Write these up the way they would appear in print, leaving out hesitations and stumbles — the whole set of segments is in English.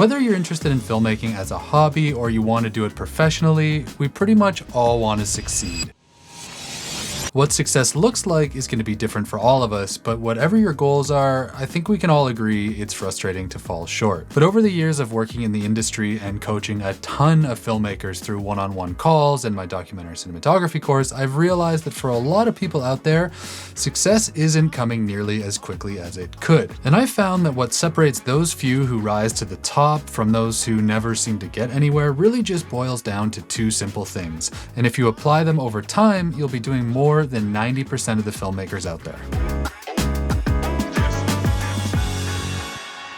Whether you're interested in filmmaking as a hobby or you want to do it professionally, we pretty much all want to succeed. What success looks like is going to be different for all of us, but whatever your goals are, I think we can all agree it's frustrating to fall short. But over the years of working in the industry and coaching a ton of filmmakers through one-on-one calls and my documentary cinematography course, I've realized that for a lot of people out there, success isn't coming nearly as quickly as it could. And I found that what separates those few who rise to the top from those who never seem to get anywhere really just boils down to two simple things. And if you apply them over time, you'll be doing more than 90% of the filmmakers out there.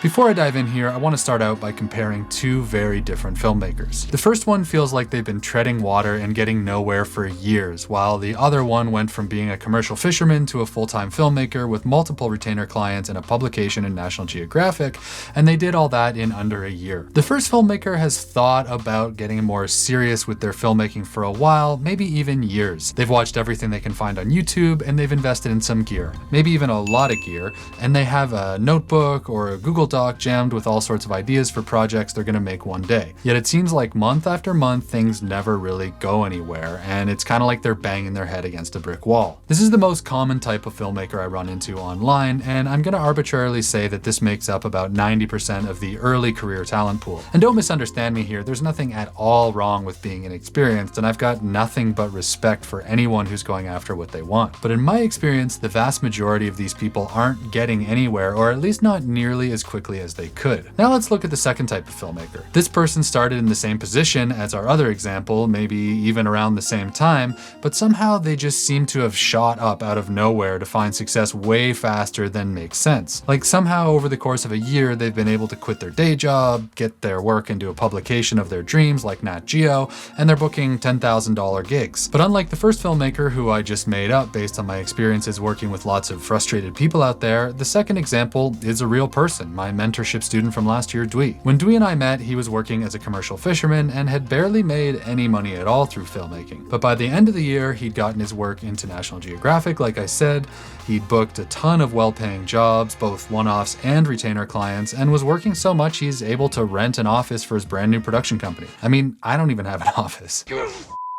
Before I dive in here, I want to start out by comparing two very different filmmakers. The first one feels like they've been treading water and getting nowhere for years, while the other one went from being a commercial fisherman to a full-time filmmaker with multiple retainer clients and a publication in National Geographic, and they did all that in under a year. The first filmmaker has thought about getting more serious with their filmmaking for a while, maybe even years. They've watched everything they can find on YouTube, and they've invested in some gear, maybe even a lot of gear, and they have a notebook or a Google Doc jammed with all sorts of ideas for projects they're gonna make one day. Yet it seems like month after month, things never really go anywhere, and it's kind of like they're banging their head against a brick wall. This is the most common type of filmmaker I run into online, and I'm gonna arbitrarily say that this makes up about 90% of the early career talent pool. And don't misunderstand me here, there's nothing at all wrong with being inexperienced, and I've got nothing but respect for anyone who's going after what they want. But in my experience, the vast majority of these people aren't getting anywhere, or at least not nearly as quickly as they could. Now let's look at the second type of filmmaker. This person started in the same position as our other example, maybe even around the same time, but somehow they just seem to have shot up out of nowhere to find success way faster than makes sense. Like somehow over the course of a year, they've been able to quit their day job, get their work into a publication of their dreams like Nat Geo, and they're booking $10,000 gigs. But unlike the first filmmaker who I just made up based on my experiences working with lots of frustrated people out there, the second example is a real person, my mentorship student from last year, Dwee. When Dwee and I met, he was working as a commercial fisherman and had barely made any money at all through filmmaking. But by the end of the year, he'd gotten his work into National Geographic, like I said. He'd booked a ton of well-paying jobs, both one-offs and retainer clients, and was working so much he's able to rent an office for his brand new production company. I mean, I don't even have an office. You're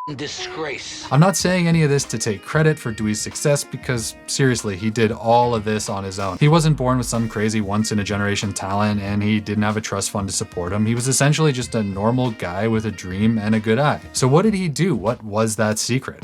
a disgrace. I'm not saying any of this to take credit for Dwee's success because seriously, he did all of this on his own. He wasn't born with some crazy once-in-a-generation talent, and he didn't have a trust fund to support him. He was essentially just a normal guy with a dream and a good eye. So what did he do? What was that secret?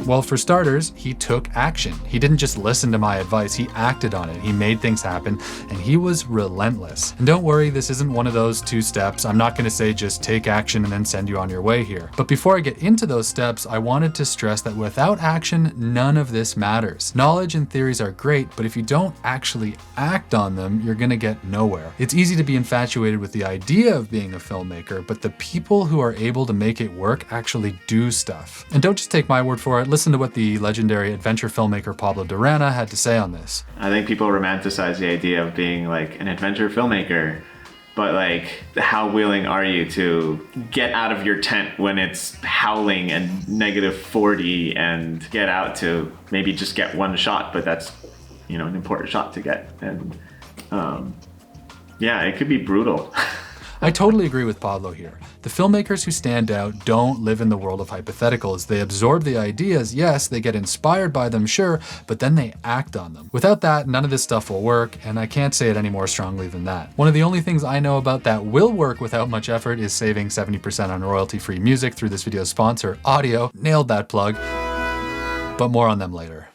Well, for starters, he took action. He didn't just listen to my advice, he acted on it. He made things happen, and he was relentless. And don't worry, this isn't one of those two steps. I'm not gonna say just take action and then send you on your way here. But before I get into those steps, I wanted to stress that without action, none of this matters. Knowledge and theories are great, but if you don't actually act on them, you're gonna get nowhere. It's easy to be infatuated with the idea of being a filmmaker, but the people who are able to make it work actually do stuff. And don't just take my word for it, listen to what the legendary adventure filmmaker Pablo Durana had to say on this. I think people romanticize the idea of being like an adventure filmmaker, but like, how willing are you to get out of your tent when it's howling and -40 and get out to maybe just get one shot, but that's, you know, an important shot to get. And yeah, it could be brutal. I totally agree with Pablo here. The filmmakers who stand out don't live in the world of hypotheticals. They absorb the ideas, yes, they get inspired by them, sure, but then they act on them. Without that, none of this stuff will work, and I can't say it any more strongly than that. One of the only things I know about that will work without much effort is saving 70% on royalty-free music through this video's sponsor, Audio. Nailed that plug, but more on them later.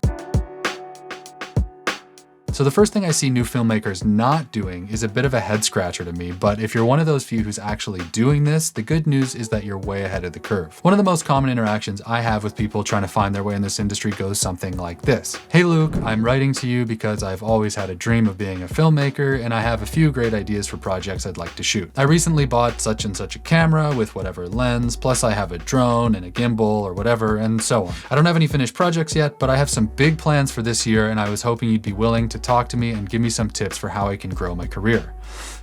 So the first thing I see new filmmakers not doing is a bit of a head scratcher to me, but if you're one of those few who's actually doing this, the good news is that you're way ahead of the curve. One of the most common interactions I have with people trying to find their way in this industry goes something like this. Hey Luke, I'm writing to you because I've always had a dream of being a filmmaker and I have a few great ideas for projects I'd like to shoot. I recently bought such and such a camera with whatever lens, plus I have a drone and a gimbal or whatever, and so on. I don't have any finished projects yet, but I have some big plans for this year and I was hoping you'd be willing to talk to me and give me some tips for how I can grow my career.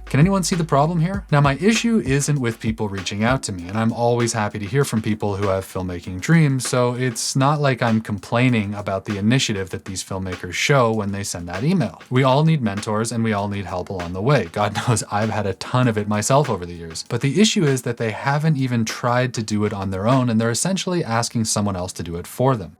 Can anyone see the problem here? Now, my issue isn't with people reaching out to me, and I'm always happy to hear from people who have filmmaking dreams, so it's not like I'm complaining about the initiative that these filmmakers show when they send that email. We all need mentors and we all need help along the way. God knows I've had a ton of it myself over the years. But the issue is that they haven't even tried to do it on their own, and they're essentially asking someone else to do it for them.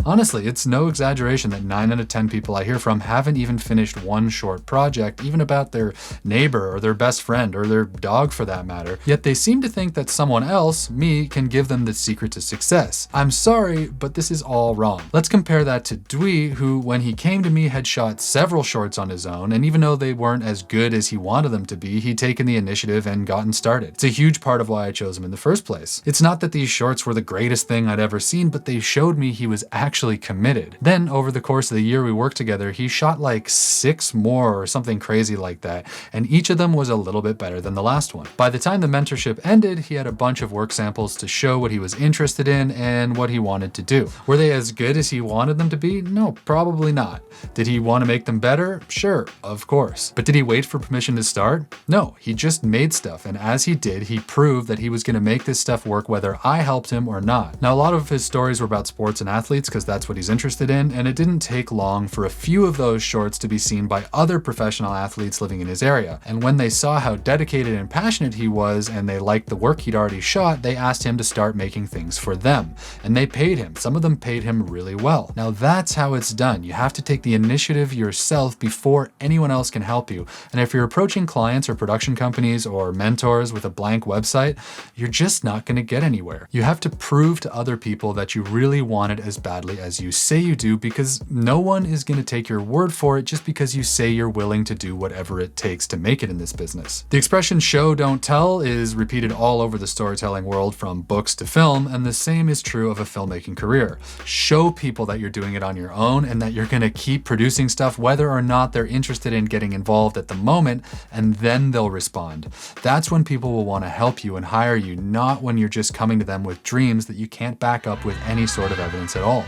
Honestly, it's no exaggeration that 9 out of 10 people I hear from haven't even finished one short project, even about their neighbor or their best friend or their dog for that matter, yet they seem to think that someone else, me, can give them the secret to success. I'm sorry, but this is all wrong. Let's compare that to Dwee, who, when he came to me, had shot several shorts on his own, and even though they weren't as good as he wanted them to be, he'd taken the initiative and gotten started. It's a huge part of why I chose him in the first place. It's not that these shorts were the greatest thing I'd ever seen, but they showed me he was actually committed. Then, over the course of the year we worked together, he shot like 6 more or something crazy like that, and each of them was a little bit better than the last one. By the time the mentorship ended, he had a bunch of work samples to show what he was interested in and what he wanted to do. Were they as good as he wanted them to be? No, probably not. Did he want to make them better? Sure, of course. But did he wait for permission to start? No, he just made stuff, and as he did, he proved that he was going to make this stuff work whether I helped him or not. Now, a lot of his stories were about sports and athletes because that's what he's interested in, and it didn't take long for a few of those shorts to be seen by other professional athletes living in his area. And when they saw how dedicated and passionate he was and they liked the work he'd already shot, they asked him to start making things for them. And they paid him. Some of them paid him really well. Now that's how it's done. You have to take the initiative yourself before anyone else can help you. And if you're approaching clients or production companies or mentors with a blank website, you're just not going to get anywhere. You have to prove to other people that you really want it as badly as you say you do, because no one is going to take your word for it just because you say you're willing to do whatever it takes to make it in this business. The expression show don't tell is repeated all over the storytelling world from books to film, and the same is true of a filmmaking career. Show people that you're doing it on your own and that you're going to keep producing stuff whether or not they're interested in getting involved at the moment, and then they'll respond. That's when people will want to help you and hire you, not when you're just coming to them with dreams that you can't back up with any sort of evidence at all.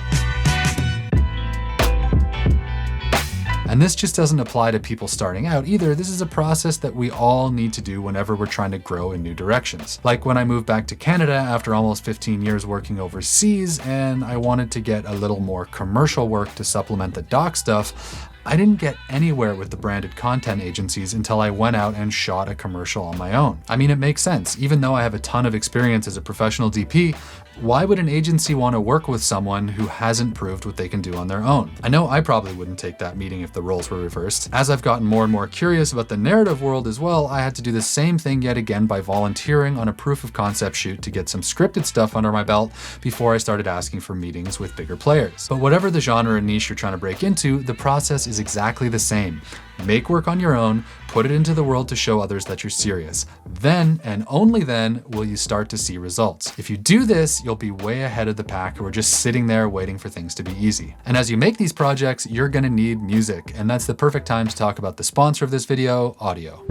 And this just doesn't apply to people starting out either. This is a process that we all need to do whenever we're trying to grow in new directions. Like when I moved back to Canada after almost 15 years working overseas and I wanted to get a little more commercial work to supplement the doc stuff, I didn't get anywhere with the branded content agencies until I went out and shot a commercial on my own. I mean, it makes sense. Even though I have a ton of experience as a professional DP, why would an agency want to work with someone who hasn't proved what they can do on their own? I know I probably wouldn't take that meeting if the roles were reversed. As I've gotten more and more curious about the narrative world as well, I had to do the same thing yet again by volunteering on a proof of concept shoot to get some scripted stuff under my belt before I started asking for meetings with bigger players. But whatever the genre and niche you're trying to break into, the process is exactly the same. Make work on your own, put it into the world to show others that you're serious. Then, and only then, will you start to see results. If you do this, you'll be way ahead of the pack who are just sitting there waiting for things to be easy. And as you make these projects, you're gonna need music, and that's the perfect time to talk about the sponsor of this video, audio.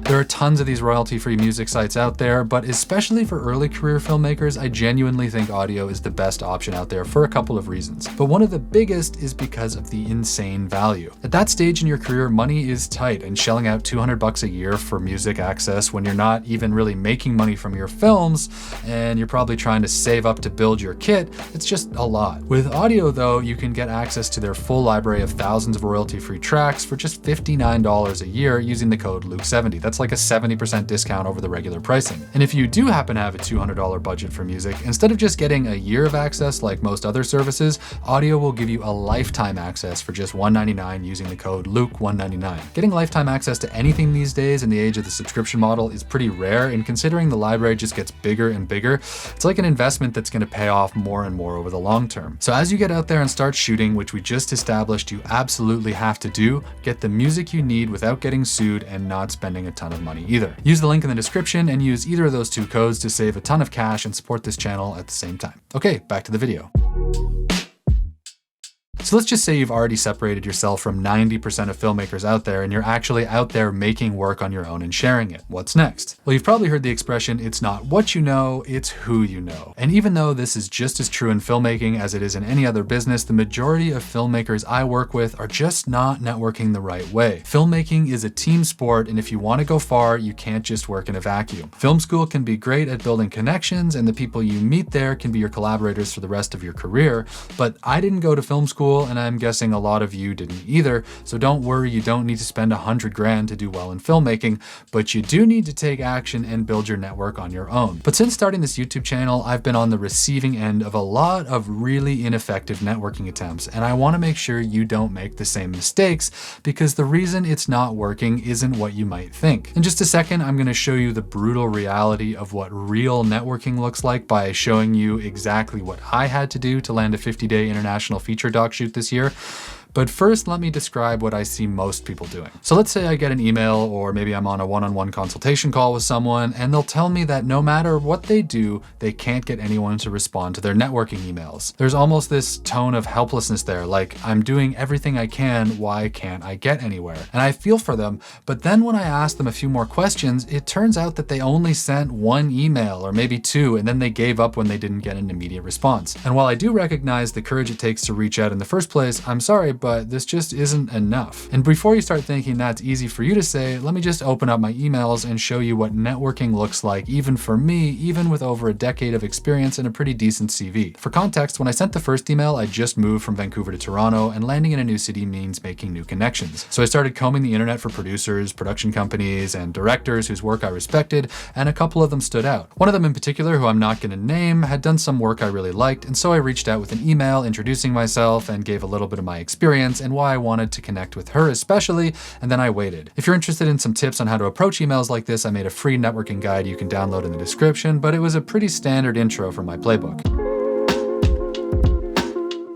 There are tons of these royalty-free music sites out there, but especially for early career filmmakers, I genuinely think audio is the best option out there for a couple of reasons. But one of the biggest is because of the insane value. At that stage in your career, money is tight, and shelling out $200 a year for music access when you're not even really making money from your films, and you're probably trying to save up to build your kit, it's just a lot. With audio though, you can get access to their full library of thousands of royalty-free tracks for just $59 a year using the code Luke70. That's like a 70% discount over the regular pricing. And if you do happen to have a $200 budget for music, instead of just getting a year of access like most other services, audio will give you a lifetime access for just $199 using the code Luke199. Getting lifetime access to anything these days in the age of the subscription model is pretty rare, and considering the library just gets bigger and bigger, it's like an investment that's going to pay off more and more over the long term. So as you get out there and start shooting, which we just established you absolutely have to do, get the music you need without getting sued and not spending a ton of money either. Use the link in the description and use either of those two codes to save a ton of cash and support this channel at the same time. Okay, back to the video. So let's just say you've already separated yourself from 90% of filmmakers out there and you're actually out there making work on your own and sharing it. What's next? Well, you've probably heard the expression, it's not what you know, it's who you know. And even though this is just as true in filmmaking as it is in any other business, the majority of filmmakers I work with are just not networking the right way. Filmmaking is a team sport, and if you want to go far, you can't just work in a vacuum. Film school can be great at building connections, and the people you meet there can be your collaborators for the rest of your career, but I didn't go to film school, and I'm guessing a lot of you didn't either, so don't worry, you don't need to spend $100,000 to do well in filmmaking, but you do need to take action and build your network on your own. But since starting this YouTube channel, I've been on the receiving end of a lot of really ineffective networking attempts, and I want to make sure you don't make the same mistakes, because the reason it's not working isn't what you might think. In just a second, I'm going to show you the brutal reality of what real networking looks like by showing you exactly what I had to do to land a 50-day international feature doc shoot this year. But first, let me describe what I see most people doing. So let's say I get an email, or maybe I'm on a one-on-one consultation call with someone, and they'll tell me that no matter what they do, they can't get anyone to respond to their networking emails. There's almost this tone of helplessness there, like, I'm doing everything I can, why can't I get anywhere? And I feel for them, but then when I ask them a few more questions, it turns out that they only sent one email, or maybe two, and then they gave up when they didn't get an immediate response. And while I do recognize the courage it takes to reach out in the first place, I'm sorry, but this just isn't enough. And before you start thinking that's easy for you to say, let me just open up my emails and show you what networking looks like, even for me, even with over a decade of experience and a pretty decent CV. For context, when I sent the first email, I just moved from Vancouver to Toronto, and landing in a new city means making new connections. So I started combing the internet for producers, production companies, and directors whose work I respected, and a couple of them stood out. One of them in particular, who I'm not going to name, had done some work I really liked, and so I reached out with an email introducing myself and gave a little bit of my experience and why I wanted to connect with her especially, and then I waited. If you're interested in some tips on how to approach emails like this, I made a free networking guide you can download in the description, but it was a pretty standard intro from my playbook.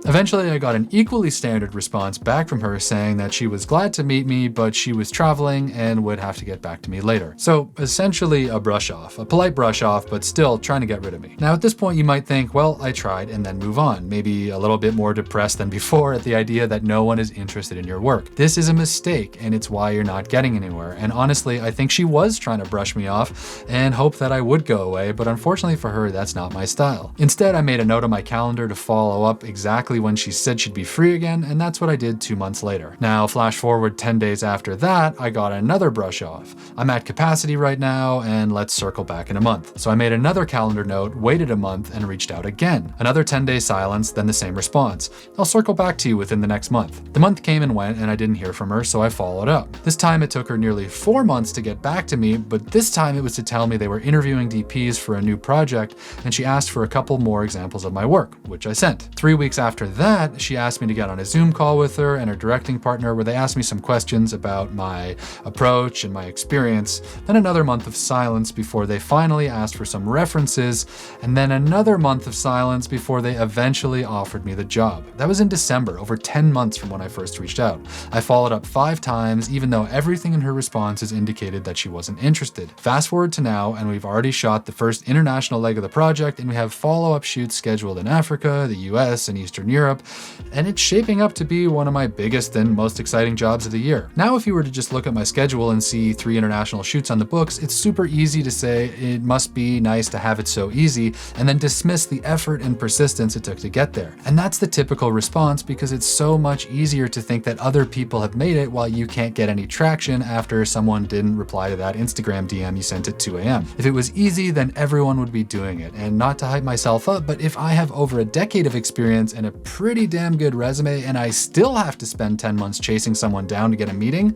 Eventually, I got an equally standard response back from her saying that she was glad to meet me, but she was traveling and would have to get back to me later. So essentially a brush off, a polite brush off, but still trying to get rid of me. Now at this point you might think, well, I tried, and then move on, maybe a little bit more depressed than before at the idea that no one is interested in your work. This is a mistake, and it's why you're not getting anywhere. And honestly, I think she was trying to brush me off and hope that I would go away, but unfortunately for her, that's not my style. Instead, I made a note on my calendar to follow up exactly when she said she'd be free again, and that's what I did 2 months later. Now, flash forward 10 days after that, I got another brush off. I'm at capacity right now, and let's circle back in a month. So I made another calendar note, waited a month, and reached out again. Another 10-day silence, then the same response. I'll circle back to you within the next month. The month came and went, and I didn't hear from her, so I followed up. This time it took her nearly 4 months to get back to me, but this time it was to tell me they were interviewing DPs for a new project, and she asked for a couple more examples of my work, which I sent. 3 weeks after that, she asked me to get on a Zoom call with her and her directing partner where they asked me some questions about my approach and my experience, then another month of silence before they finally asked for some references, and then another month of silence before they eventually offered me the job. That was in December, over 10 months from when I first reached out. I followed up 5 times, even though everything in her responses indicated that she wasn't interested. Fast forward to now, and we've already shot the first international leg of the project, and we have follow-up shoots scheduled in Africa, the US, and Eastern Europe, and it's shaping up to be one of my biggest and most exciting jobs of the year. Now, if you were to just look at my schedule and see 3 international shoots on the books, it's super easy to say it must be nice to have it so easy, and then dismiss the effort and persistence it took to get there. And that's the typical response, because it's so much easier to think that other people have made it while you can't get any traction after someone didn't reply to that Instagram DM you sent at 2 a.m. If it was easy, then everyone would be doing it. And not to hype myself up, but if I have over a decade of experience and a pretty damn good resume, and I still have to spend 10 months chasing someone down to get a meeting,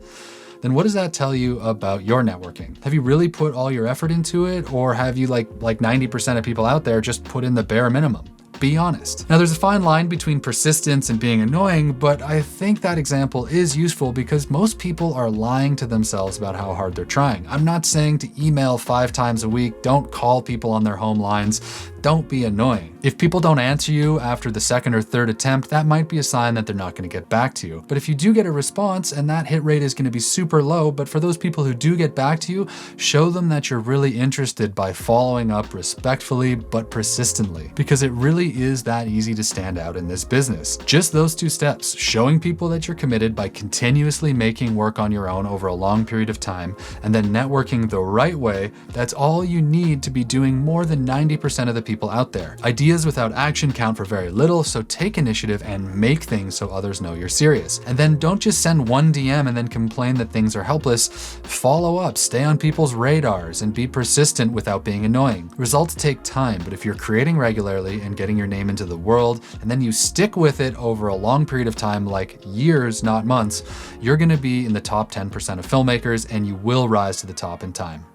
then what does that tell you about your networking? Have you really put all your effort into it, or have you, like 90% of people out there, just put in the bare minimum? Be honest. Now, there's a fine line between persistence and being annoying, but I think that example is useful because most people are lying to themselves about how hard they're trying. I'm not saying to email 5 times a week, don't call people on their home lines. don't be annoying. If people don't answer you after the second or third attempt, that might be a sign that they're not going to get back to you. But if you do get a response, and that hit rate is going to be super low, but for those people who do get back to you, show them that you're really interested by following up respectfully but persistently, because it really is that easy to stand out in this business. Just those two steps, showing people that you're committed by continuously making work on your own over a long period of time, and then networking the right way, that's all you need to be doing more than 90% of the people out there. Ideas without action count for very little, so take initiative and make things so others know you're serious. And then don't just send one DM and then complain that things are helpless. Follow up, stay on people's radars, and be persistent without being annoying. Results take time, but if you're creating regularly and getting your name into the world, and then you stick with it over a long period of time, like years, not months, you're gonna be in the top 10% of filmmakers, and you will rise to the top in time.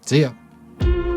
See ya.